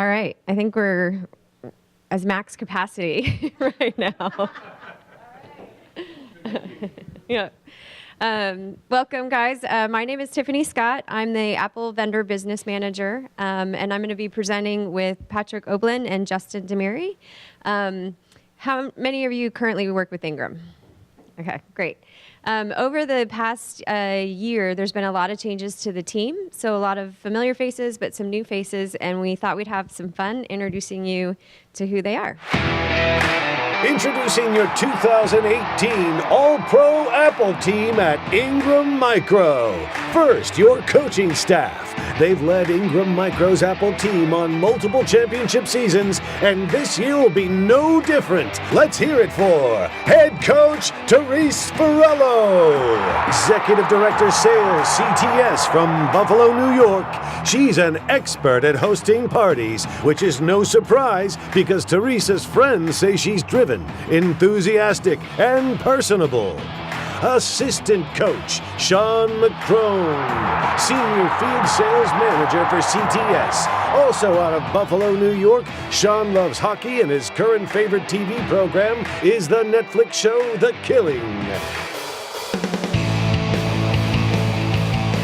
All right. I think we're as max capacity right now. Yeah. Welcome, guys. My name is Tiffany Scott. I'm the Apple Vendor Business Manager, and I'm going to be presenting with Patrick Oblin and Justin Demiri. How many of you currently work with Ingram? Okay, great. Over the past year, there's been a lot of changes to the team. So a lot of familiar faces, but some new faces, and we thought we'd have some fun introducing you to who they are. Introducing your 2018 All-Pro Apple team at Ingram Micro. First, your coaching staff. They've led Ingram Micro's Apple team on multiple championship seasons, and this year will be no different. Let's hear it for Head Coach Therese Farello. Executive Director Sales CTS from Buffalo, New York. She's an expert at hosting parties, which is no surprise because Theresa's friends say she's driven, enthusiastic, and personable. Assistant Coach Sean McCrone, Senior Field Sales Manager for CTS. Also out of Buffalo, New York, Sean loves hockey and his current favorite TV program is the Netflix show The Killing.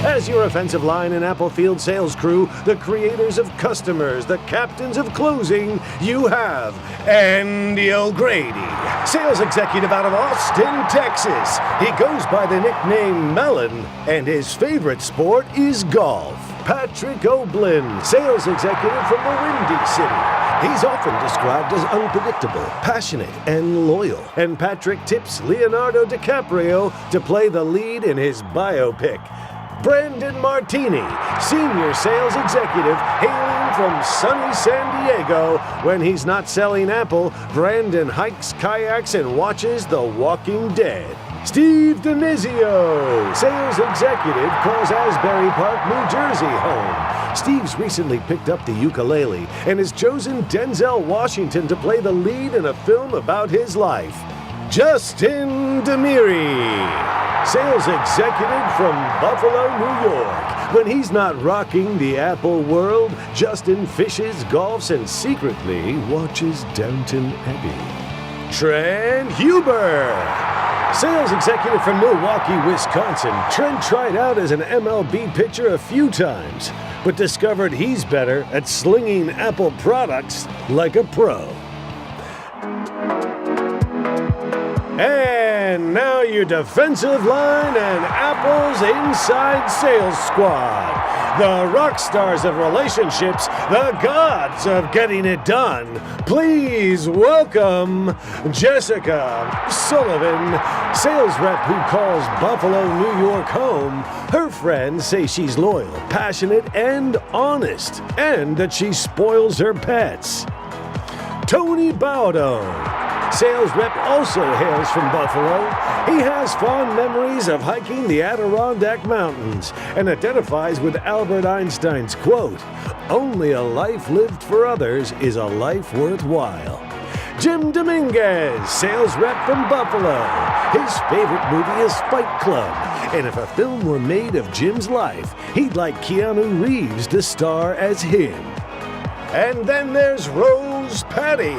As your offensive line and Apple Field sales crew, the creators of customers, the captains of closing, you have Andy O'Grady, sales executive out of Austin, Texas. He goes by the nickname Melon, and his favorite sport is golf. Patrick Oblin, sales executive from the Windy City. He's often described as unpredictable, passionate, and loyal. And Patrick tips Leonardo DiCaprio to play the lead in his biopic. Brandon Martini, Senior Sales Executive, hailing from sunny San Diego. When he's not selling Apple, Brandon hikes, kayaks, and watches The Walking Dead. Steve Denizio, Sales Executive, calls Asbury Park, New Jersey home. Steve's recently picked up the ukulele and has chosen Denzel Washington to play the lead in a film about his life. Justin Demiri, Sales Executive from Buffalo, New York. When he's not rocking the Apple world, Justin fishes, golfs, and secretly watches Downton Abbey. Trent Huber, Sales Executive from Milwaukee, Wisconsin. Trent tried out as an MLB pitcher a few times, but discovered he's better at slinging Apple products like a pro. And now your defensive line and Apple's inside sales squad. The rock stars of relationships, the gods of getting it done. Please welcome Jessica Sullivan, sales rep who calls Buffalo, New York home. Her friends say she's loyal, passionate, and honest, and that she spoils her pets. Tony Bowdo, sales rep, also hails from Buffalo. He has fond memories of hiking the Adirondack Mountains and identifies with Albert Einstein's quote, "Only a life lived for others is a life worthwhile." Jim Dominguez, sales rep from Buffalo. His favorite movie is Fight Club, and if a film were made of Jim's life, he'd like Keanu Reeves to star as him. And then there's Rose Patty,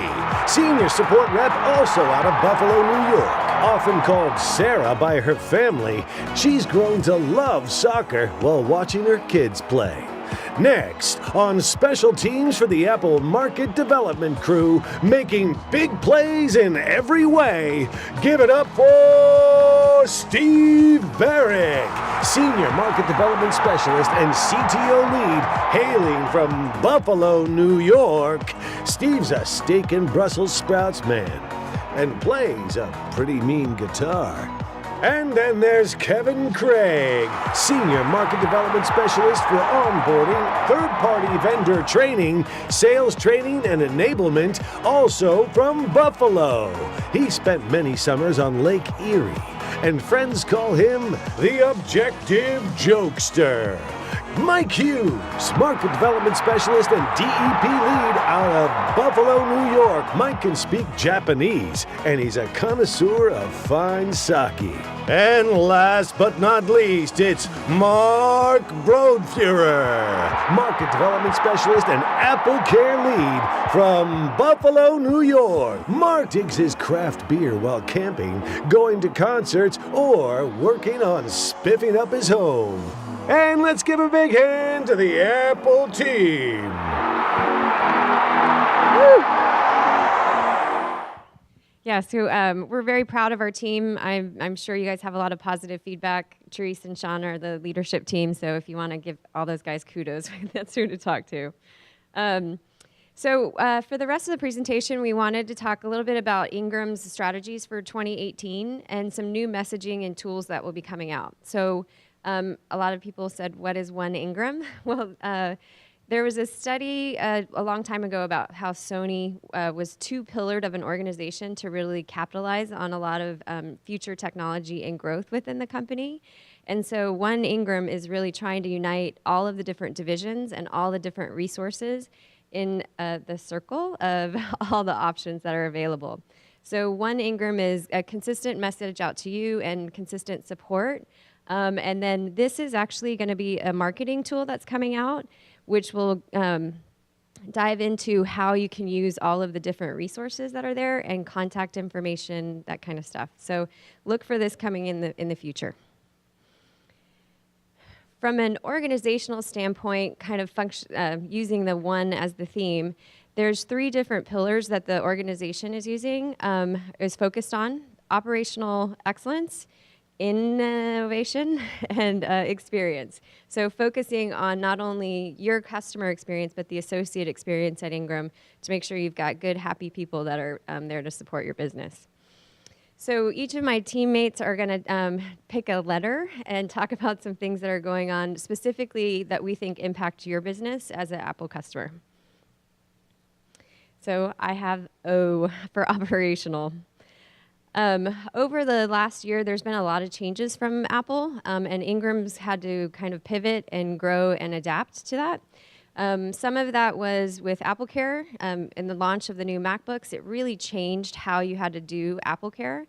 senior support rep, also out of Buffalo, New York. Often called Sarah by her family, she's grown to love soccer while watching her kids play. Next, on special teams for the Apple Market Development crew, making big plays in every way, give it up for Steve Barrick, Senior Market Development Specialist and CTO lead, hailing from Buffalo, New York. Steve's a steak and Brussels sprouts man and plays a pretty mean guitar. And then there's Kevin Craig, Senior Market Development Specialist for onboarding, third-party vendor training, sales training, and enablement, also from Buffalo. He spent many summers on Lake Erie, and friends call him the Objective Jokester. Mike Hughes, Market Development Specialist and DEP lead out of Buffalo, New York, Mike can speak Japanese, and he's a connoisseur of fine sake. And last but not least, it's Mark Broadfuhrer, Market Development Specialist and Apple Care Lead from Buffalo, New York. Mark digs his craft beer while camping, going to concerts, or working on spiffing up his home. And let's give a big hand to the Apple team. Yeah, so we're very proud of our team. I'm sure you guys have a lot of positive feedback. Therese and Sean are the leadership team, so if you want to give all those guys kudos, that's who to talk to. For the rest of the presentation, we wanted to talk a little bit about Ingram's strategies for 2018 and some new messaging and tools that will be coming out. So a lot of people said, what is one Ingram? Well, there was a study a long time ago about how Sony was two-pillared of an organization to really capitalize on a lot of future technology and growth within the company. And so one Ingram is really trying to unite all of the different divisions and all the different resources in the circle of all the options that are available. So one Ingram is a consistent message out to you and consistent support. And then this is actually going to be a marketing tool that's coming out, which will dive into how you can use all of the different resources that are there and contact information, that kind of stuff. So look for this coming in the future. From an organizational standpoint, kind of using the one as the theme, there's 3 different pillars that the organization is using, is focused on: operational excellence, innovation, and experience. So focusing on not only your customer experience, but the associate experience at Ingram to make sure you've got good, happy people that are there to support your business. So each of my teammates are going to pick a letter and talk about some things that are going on specifically that we think impact your business as an Apple customer. So I have O for operational. Over the last year, there's been a lot of changes from Apple, and Ingram's had to kind of pivot and grow and adapt to that. Some of that was with AppleCare and the launch of the new MacBooks. It really changed how you had to do AppleCare.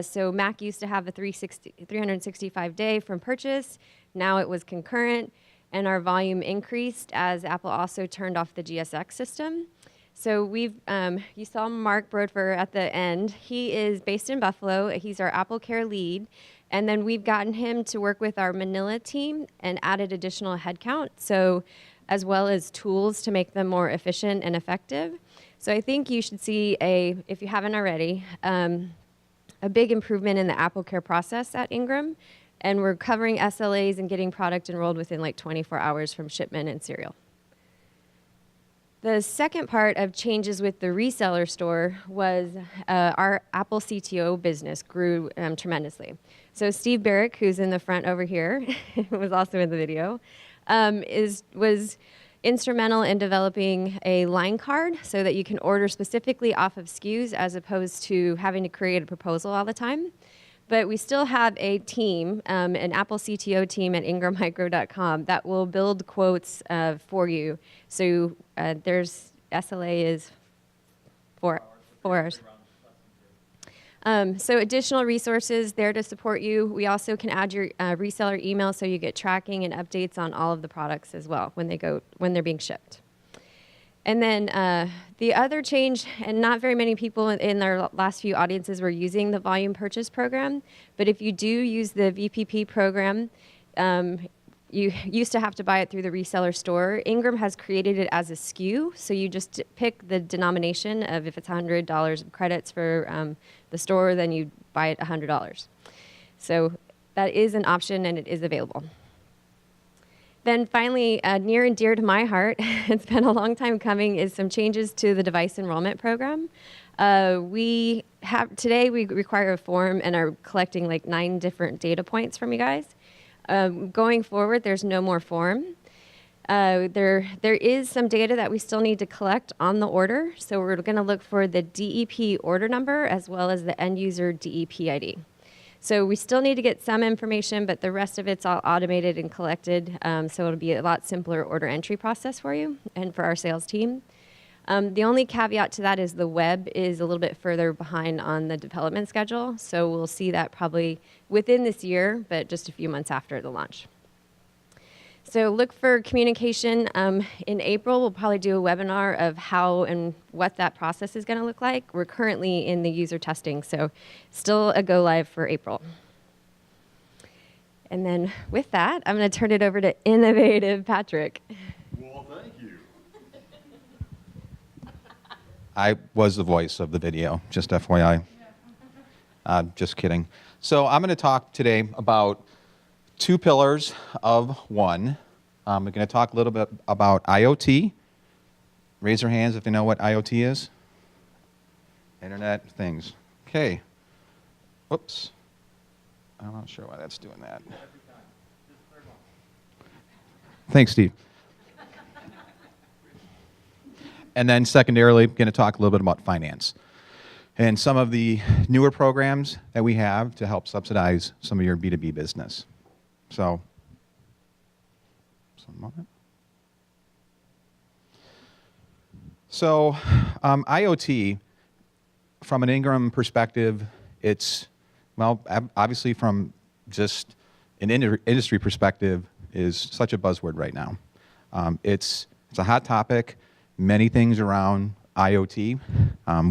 So Mac used to have a 365-day from purchase. Now it was concurrent, and our volume increased as Apple also turned off the GSX system. So you saw Mark Broadfuhrer at the end. He is based in Buffalo. He's our AppleCare lead. And then we've gotten him to work with our Manila team and added additional headcount, so as well as tools to make them more efficient and effective. So I think you should see if you haven't already, a big improvement in the AppleCare process at Ingram. And we're covering SLAs and getting product enrolled within like 24 hours from shipment and serial. The second part of changes with the reseller store was our Apple CTO business grew tremendously. So Steve Barrick, who's in the front over here, was also in the video, was instrumental in developing a line card so that you can order specifically off of SKUs as opposed to having to create a proposal all the time. But we still have a team, an Apple CTO team at ingrammicro.com that will build quotes for you. So there's SLA is 4 hours. So additional resources there to support you. We also can add your reseller email so you get tracking and updates on all of the products as well when they're being shipped. And then the other change, and not very many people in our last few audiences were using the volume purchase program, but if you do use the VPP program, you used to have to buy it through the reseller store. Ingram has created it as a SKU, so you just pick the denomination of if it's $100 of credits for the store, then you buy it $100. So that is an option and it is available. Then finally, near and dear to my heart, it's been a long time coming, is some changes to the device enrollment program. Today we require a form and are collecting like 9 different data points from you guys. Going forward, there's no more form. There is some data that we still need to collect on the order, so we're going to look for the DEP order number as well as the end user DEP ID. So we still need to get some information, but the rest of it's all automated and collected, so it'll be a lot simpler order entry process for you and for our sales team. The only caveat to that is the web is a little bit further behind on the development schedule, so we'll see that probably within this year, but just a few months after the launch. So look for communication. In April, we'll probably do a webinar of how and what that process is going to look like. We're currently in the user testing, so still a go live for April. And then with that, I'm going to turn it over to innovative Patrick. Well, thank you. I was the voice of the video, just FYI. Just kidding. So I'm going to talk today about two pillars of one. I'm going to talk a little bit about IoT. Raise your hands if you know what IoT is. Internet of Things. Okay. Whoops. I'm not sure why that's doing that. Thanks, Steve. And then secondarily, I'm going to talk a little bit about finance and some of the newer programs that we have to help subsidize some of your B2B business. So, just one moment. So, IoT, from an Ingram perspective, it's, well, obviously from just an industry perspective, is such a buzzword right now. It's a hot topic, many things around IoT.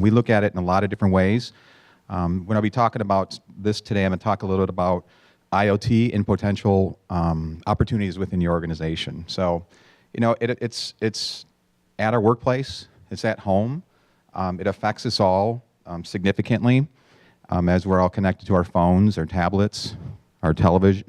We look at it in a lot of different ways. When I'll be talking about this today, I'm going to talk a little bit about IoT and potential opportunities within your organization. So, you know, it's at our workplace, it's at home. It affects us all significantly as we're all connected to our phones, our tablets, our TVs,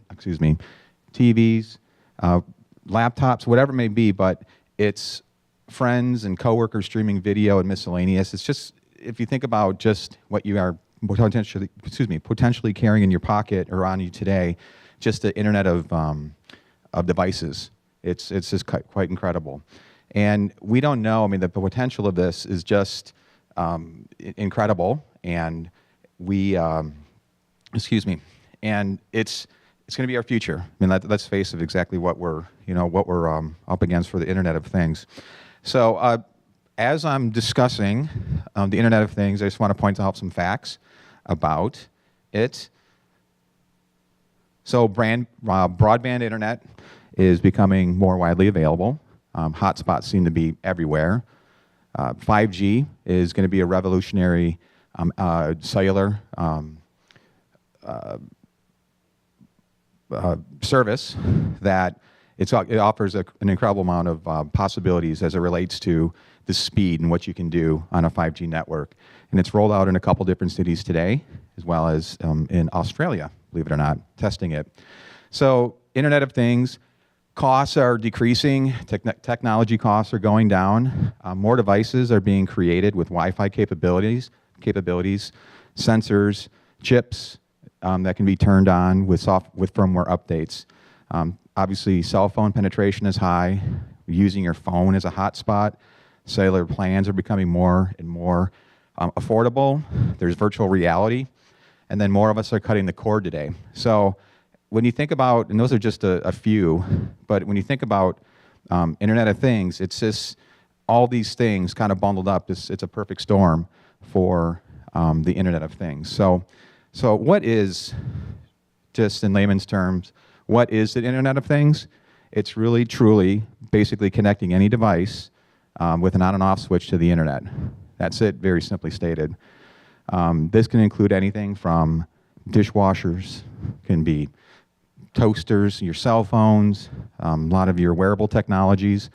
laptops, whatever it may be, but it's friends and coworkers streaming video and miscellaneous. It's just, if you think about just what you are potentially carrying in your pocket or on you today, just the internet of devices. It's just quite incredible. And we don't know, I mean, the potential of this is just incredible, and we, and it's going to be our future. I mean, let's face it, exactly what we're up against for the Internet of Things. So as I'm discussing the Internet of Things, I just want to point out some facts about it. So broadband internet is becoming more widely available. Hotspots seem to be everywhere. 5G is going to be a revolutionary cellular service that it offers an incredible amount of possibilities as it relates to the speed and what you can do on a 5G network. And it's rolled out in a couple different cities today, as well as in Australia, believe it or not, testing it. So Internet of Things, costs are decreasing, technology costs are going down, more devices are being created with Wi-Fi capabilities, sensors, chips that can be turned on with firmware updates. Obviously, cell phone penetration is high. Using your phone as a hotspot. Cellular plans are becoming more and more affordable. There's virtual reality. And then more of us are cutting the cord today. So when you think about, and those are just a few, but when you think about Internet of Things, it's just all these things kind of bundled up. It's a perfect storm for the Internet of Things. So what is, just in layman's terms, what is the Internet of Things? It's really, truly, basically connecting any device with an on and off switch to the Internet. That's it, very simply stated. This can include anything from dishwashers, can be toasters, your cell phones, a lot of your wearable technologies,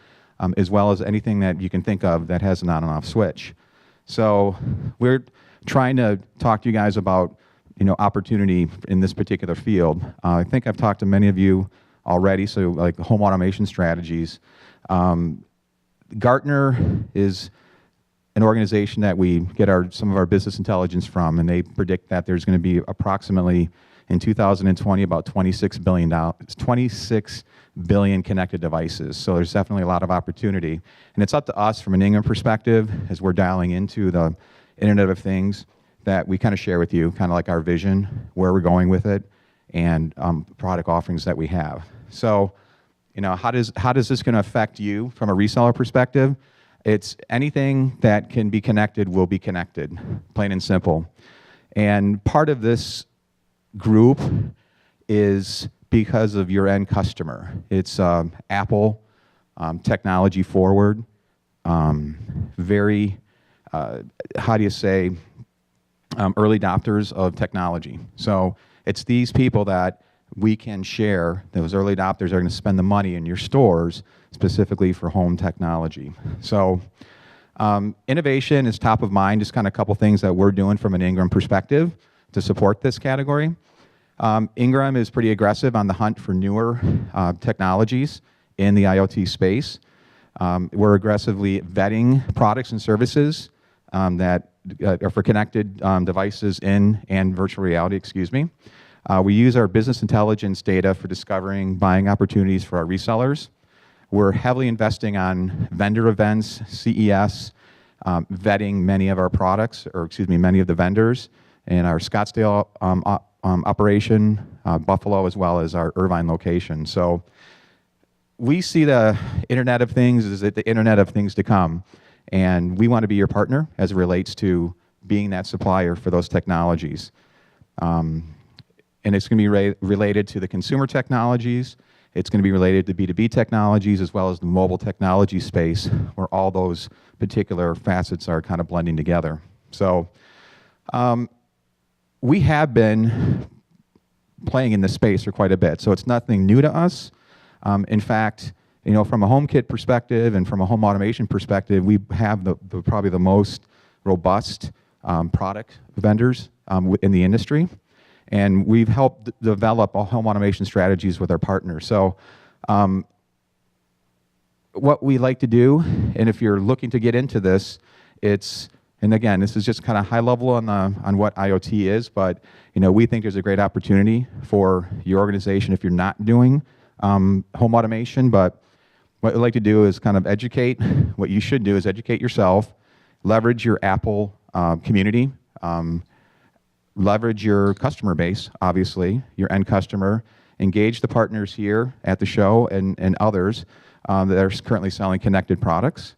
as well as anything that you can think of that has an on and off switch. So we're trying to talk to you guys about opportunity in this particular field. I think I've talked to many of you already, so like home automation strategies. Gartner is an organization that we get some of our business intelligence from, and they predict that there's going to be approximately, in 2020, about 26 billion connected devices. So there's definitely a lot of opportunity. And it's up to us from an Ingram perspective, as we're dialing into the Internet of Things, that we kind of share with you, kind of like our vision, where we're going with it, and product offerings that we have. So, how is this going to affect you from a reseller perspective? It's anything that can be connected will be connected, plain and simple. And part of this group is because of your end customer. It's Apple, technology forward, very, how do you say, early adopters of technology. So it's these people that we can share. Those early adopters are going to spend the money in your stores specifically for home technology. So innovation is top of mind, just kind of a couple things that we're doing from an Ingram perspective to support this category. Ingram is pretty aggressive on the hunt for newer technologies in the IoT space. We're aggressively vetting products and services that are for connected devices and virtual reality, excuse me. We use our business intelligence data for discovering buying opportunities for our resellers. We're heavily investing on vendor events, CES, vetting many of our products, or excuse me, many of the vendors in our Scottsdale operation, Buffalo, as well as our Irvine location. So we see the Internet of Things as the Internet of Things to come, and we want to be your partner as it relates to being that supplier for those technologies. And it's going to be related to the consumer technologies. It's going to be related to B2B technologies as well as the mobile technology space, where all those particular facets are kind of blending together. So we have been playing in this space for quite a bit, so it's nothing new to us. In fact, you know, from a HomeKit perspective and from a home automation perspective, we have probably the most robust product vendors in the industry. And we've helped develop all home automation strategies with our partners. So what we like to do, and if you're looking to get into this, and again, this is just kind of high level on what IoT is, but you know, we think there's a great opportunity for your organization if you're not doing home automation. But what we like to do is kind of educate. What you should do is educate yourself, leverage your Apple community, leverage your customer base, obviously, your end customer, engage the partners here at the show and others that are currently selling connected products,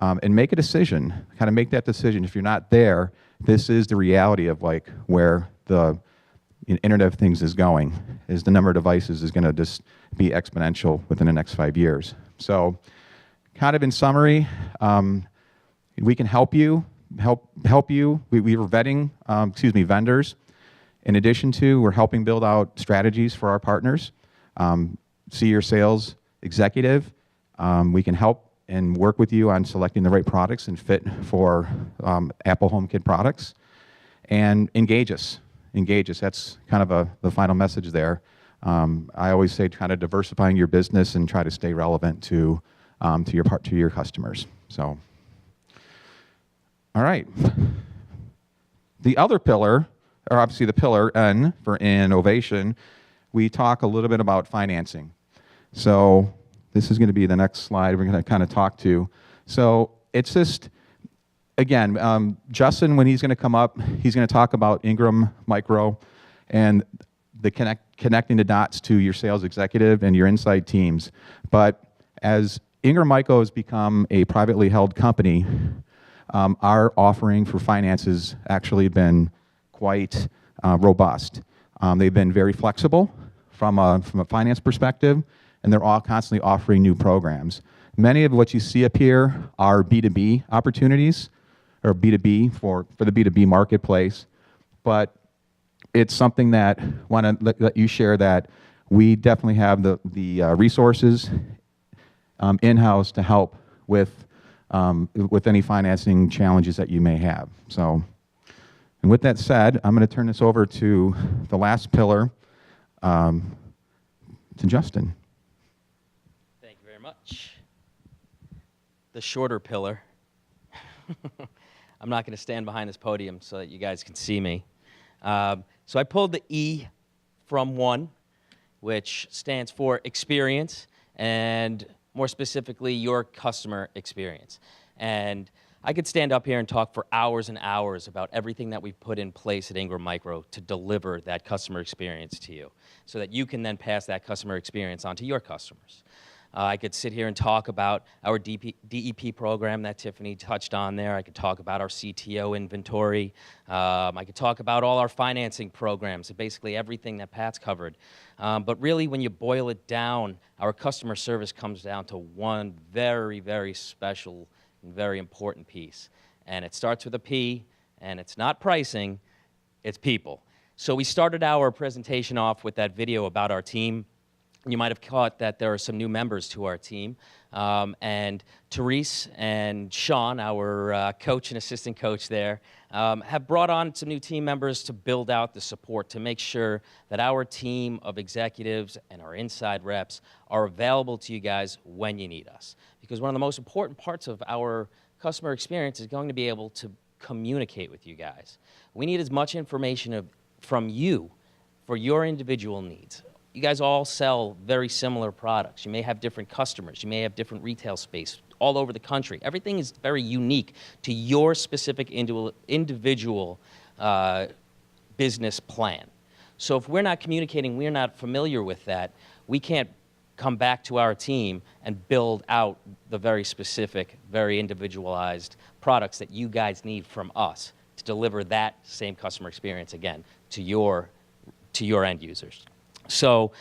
and make a decision, kind of make that decision. If you're not there, this is the reality of like where the Internet of Things is going, is the number of devices is going to just be exponential within the next 5 years. So kind of in summary, we can help you. We were vetting, vendors. In addition to, we're helping build out strategies for our partners. See your sales executive. We can help and work with you on selecting the right products and fit for Apple HomeKit products. And engage us. Engage us. That's kind of the final message there. I always say kind of diversifying your business and try to stay relevant to your customers. So. All right. The other pillar, or obviously the pillar N for innovation, we talk a little bit about financing. So this is going to be the next slide we're going to kind of talk to. So it's just, again, Justin, when he's going to come up, he's going to talk about Ingram Micro and the connecting the dots to your sales executive and your inside teams. But as Ingram Micro has become a privately held company, our offering for finance has actually been quite robust. They've been very flexible from a finance perspective, and they're all constantly offering new programs. Many of what you see up here are B2B opportunities, or B2B for the B2B marketplace, but it's something that I want to let you share that we definitely have the resources in-house to help with any financing challenges that you may have. So, and with that said, I'm going to turn this over to the last pillar, to Justin. Thank you very much. The shorter pillar. I'm not going to stand behind this podium so that you guys can see me. So I pulled the E from 1, which stands for experience, and more specifically, your customer experience. And I could stand up here and talk for hours and hours about everything that we've put in place at Ingram Micro to deliver that customer experience to you, so that you can then pass that customer experience on to your customers. I could sit here and talk about our DEP program that Tiffany touched on there. I could talk about our CTO inventory. I could talk about all our financing programs, basically everything that Pat's covered. But really, when you boil it down, our customer service comes down to one very, very special and very important piece. And it starts with a P, and it's not pricing, it's people. So we started our presentation off with that video about our team. You might have caught that there are some new members to our team. And Therese and Sean, our coach and assistant coach there, have brought on some new team members to build out the support to make sure that our team of executives and our inside reps are available to you guys when you need us. Because one of the most important parts of our customer experience is going to be able to communicate with you guys. We need as much information from you for your individual needs. You guys all sell very similar products. You may have different customers. You may have different retail space all over the country. Everything is very unique to your specific individual business plan. So if we're not communicating, we're not familiar with that, we can't come back to our team and build out the very specific, very individualized products that you guys need from us to deliver that same customer experience again to your end users. So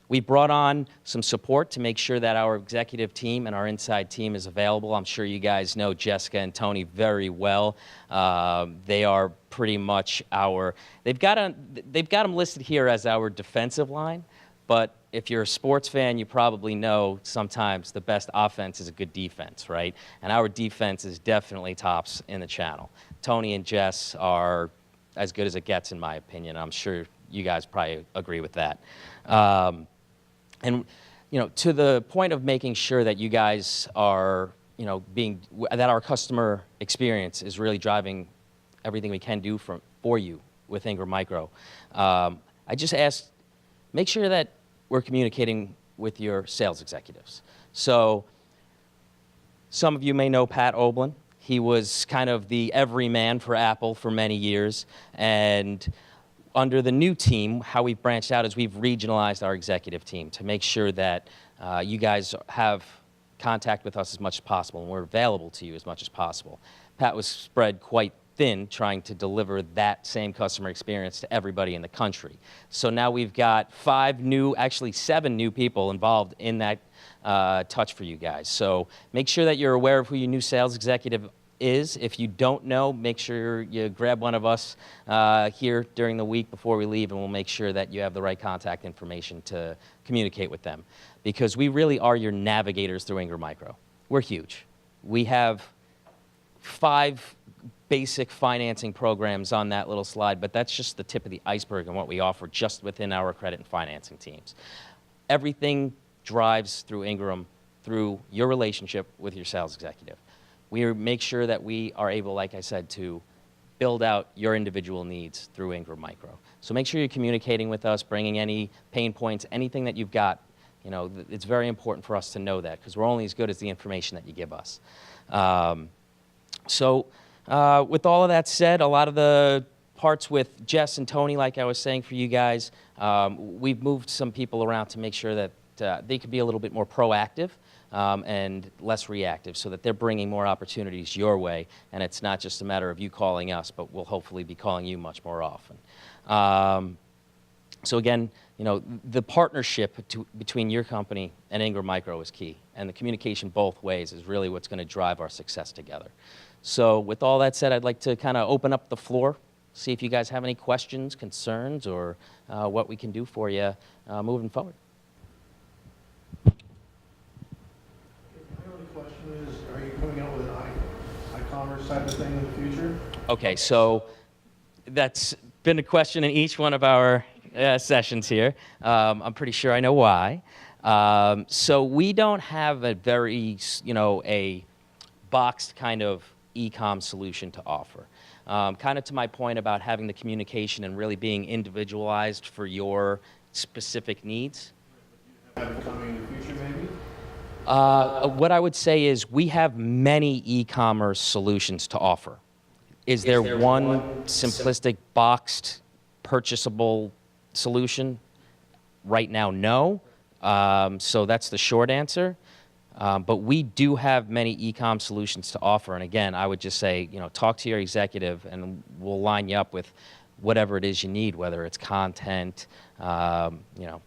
we brought on some support to make sure that our executive team and our inside team is available. I'm sure you guys know Jessica and Tony very well. They are pretty much they've got them listed here as our defensive line, but if you're a sports fan, you probably know sometimes the best offense is a good defense, right? And our defense is definitely tops in the channel. Tony and Jess are as good as it gets, in my opinion. I'm sure you guys probably agree with that. And to the point of making sure that you guys are, that our customer experience is really driving everything we can do for you with Ingram Micro. I just asked, make sure that we're communicating with your sales executives. So some of you may know Pat Oblin. He was kind of the everyman for Apple for many years. And under the new team, how we've branched out is we've regionalized our executive team to make sure that you guys have contact with us as much as possible and we're available to you as much as possible. Pat was spread quite thin trying to deliver that same customer experience to everybody in the country. So now we've got 7 new people involved in that touch for you guys. So make sure that you're aware of who your new sales executive is. If you don't know, make sure you grab one of us here during the week before we leave, and we'll make sure that you have the right contact information to communicate with them. Because we really are your navigators through Ingram Micro. We're huge. We have 5 basic financing programs on that little slide, but that's just the tip of the iceberg and what we offer just within our credit and financing teams. Everything drives through Ingram, through your relationship with your sales executive. We make sure that we are able, like I said, to build out your individual needs through Ingram Micro. So make sure you're communicating with us, bringing any pain points, anything that you've got. It's very important for us to know that because we're only as good as the information that you give us. With all of that said, a lot of the parts with Jess and Tony, like I was saying for you guys, we've moved some people around to make sure that they could be a little bit more proactive and less reactive so that they're bringing more opportunities your way, and it's not just a matter of you calling us, but we'll hopefully be calling you much more often. So again, the partnership between your company and Ingram Micro is key, and the communication both ways is really what's going to drive our success together. So with all that said, I'd like to kind of open up the floor, see if you guys have any questions, concerns, or what we can do for you moving forward. My only question is, are you coming out with an e-commerce type of thing in the future? Okay, so that's been a question in each one of our sessions here. I'm pretty sure I know why. So we don't have a very, a boxed kind of e-com solution to offer. Kind of to my point about having the communication and really being individualized for your specific needs. Have it coming in the future, maybe? What I would say is we have many e-commerce solutions to offer. Is there one simplistic, boxed, purchasable solution? Right now, no. So that's the short answer. But we do have many e-com solutions to offer. And again, I would just say, talk to your executive and we'll line you up with whatever it is you need, whether it's content,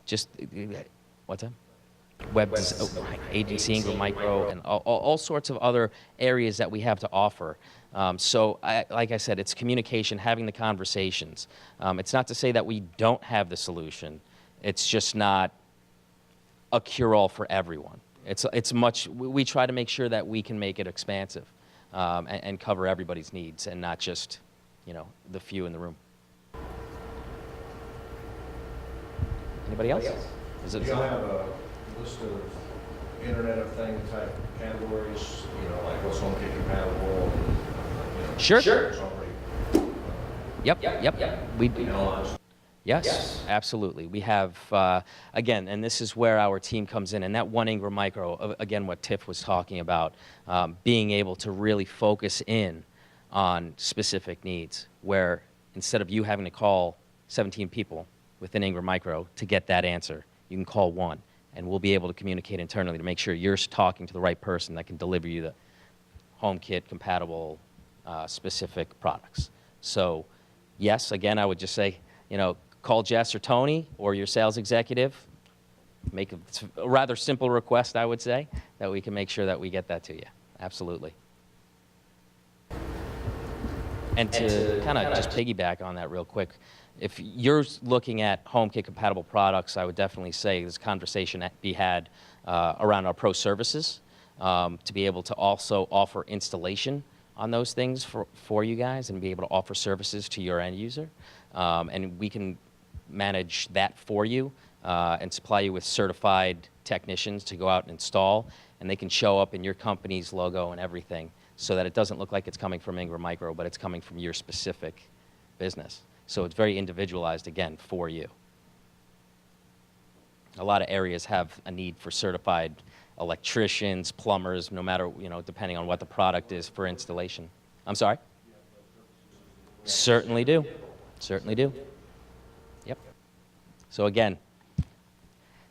just, what's that? Agency, Ingram Micro, and all sorts of other areas that we have to offer. Like I said, it's communication, having the conversations. It's not to say that we don't have the solution. It's just not a cure-all for everyone. We try to make sure that we can make it expansive and cover everybody's needs and not just, the few in the room. Anybody else? Is it Do you have a list of Internet of Things type categories, like what's HomeKit compatible? And, Sure. It's already, Yep. Yes, absolutely. We have, again, and this is where our team comes in, and that one Ingram Micro, again, what Tiff was talking about, being able to really focus in on specific needs, where instead of you having to call 17 people within Ingram Micro to get that answer, you can call one, and we'll be able to communicate internally to make sure you're talking to the right person that can deliver you the HomeKit compatible specific products. So, yes, again, I would just say, call Jess or Tony or your sales executive. Make a rather simple request, I would say, that we can make sure that we get that to you. Absolutely. And to kind of just piggyback on that real quick, if you're looking at HomeKit compatible products, I would definitely say this conversation be had around our pro services to be able to also offer installation on those things for you guys and be able to offer services to your end user. And we can manage that for you and supply you with certified technicians to go out and install, and they can show up in your company's logo and everything so that it doesn't look like it's coming from Ingram Micro, but it's coming from your specific business. So it's very individualized, again, for you. A lot of areas have a need for certified electricians, plumbers, no matter, depending on what the product is for installation. I'm sorry? Certainly do. Certainly do. Yep. So again,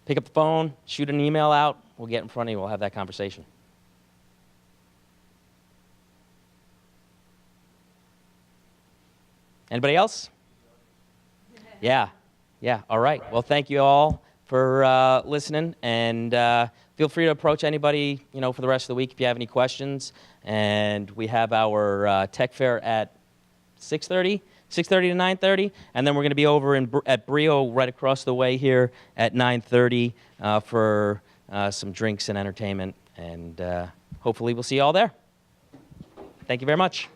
pick up the phone, shoot an email out, we'll get in front of you, we'll have that conversation. Anybody else? Yeah. All right. Well, thank you all for listening, and feel free to approach anybody, for the rest of the week if you have any questions. And we have our tech fair at 6:30 to 9:30, and then we're going to be over at Brio right across the way here at 9:30 for some drinks and entertainment, and hopefully we'll see you all there. Thank you very much.